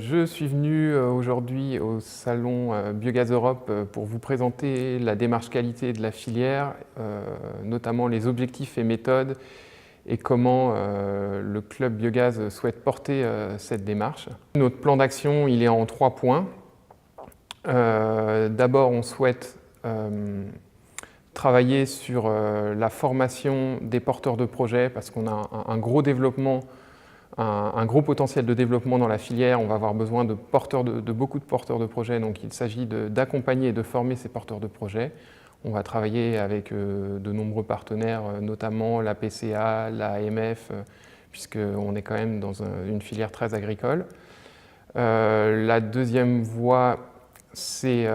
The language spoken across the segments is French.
Je suis venu aujourd'hui au salon Biogaz Europe pour vous présenter la démarche qualité de la filière, notamment les objectifs et méthodes et comment le club Biogaz souhaite porter cette démarche. Notre plan d'action, il est en 3 points. D'abord, on souhaite travailler sur la formation des porteurs de projets parce qu'on a un gros développement, un gros potentiel de développement dans la filière. On va avoir besoin de beaucoup de porteurs de projets, donc il s'agit d'accompagner et de former ces porteurs de projets. On va travailler avec de nombreux partenaires, notamment la PCA, la AMF, puisqu'on est quand même dans une filière très agricole. La deuxième voie, c'est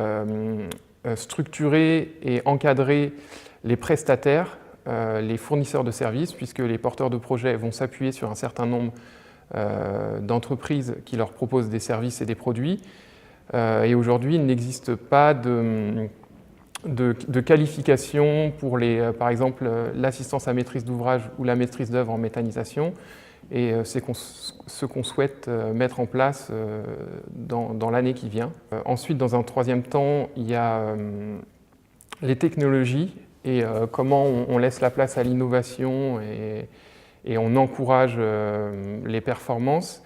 structurer et encadrer les prestataires, les fournisseurs de services, puisque les porteurs de projets vont s'appuyer sur un certain nombre d'entreprises qui leur proposent des services et des produits. Et aujourd'hui, il n'existe pas de qualification pour par exemple l'assistance à maîtrise d'ouvrage ou la maîtrise d'œuvre en méthanisation. Et c'est ce qu'on souhaite mettre en place dans l'année qui vient. Ensuite, dans un troisième temps, il y a les technologies et comment on laisse la place à l'innovation et on encourage les performances.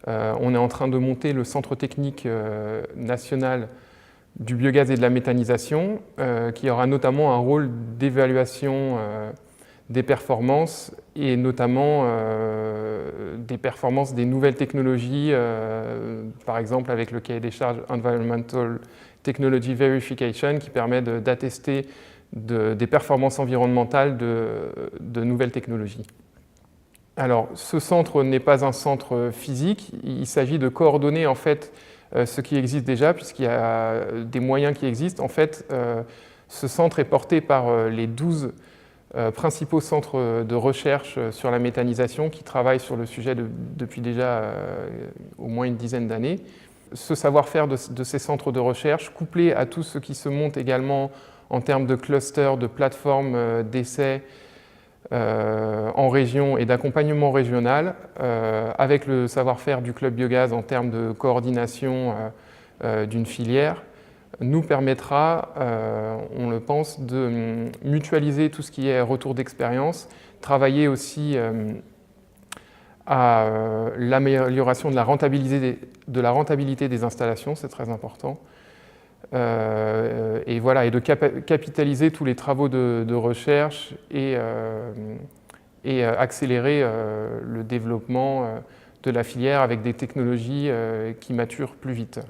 On est en train de monter le centre technique national du biogaz et de la méthanisation, qui aura notamment un rôle d'évaluation des performances et notamment des performances des nouvelles technologies, par exemple avec le cahier des charges Environmental Technology Verification qui permet d'attester des performances environnementales de nouvelles technologies. Alors, ce centre n'est pas un centre physique, il s'agit de coordonner en fait ce qui existe déjà, puisqu'il y a des moyens qui existent. En fait, ce centre est porté par les 12 principaux centres de recherche sur la méthanisation qui travaillent sur le sujet depuis déjà au moins une dizaine d'années. Ce savoir-faire de ces centres de recherche, couplé à tout ce qui se monte également en termes de clusters, de plateformes d'essais en région et d'accompagnement régional, avec le savoir-faire du Club Biogaz en termes de coordination d'une filière, nous permettra, on le pense, de mutualiser tout ce qui est retour d'expérience, travailler aussi à l'amélioration de la rentabilité des installations, c'est très important, et voilà, et de capitaliser tous les travaux de recherche et accélérer le développement de la filière avec des technologies qui maturent plus vite.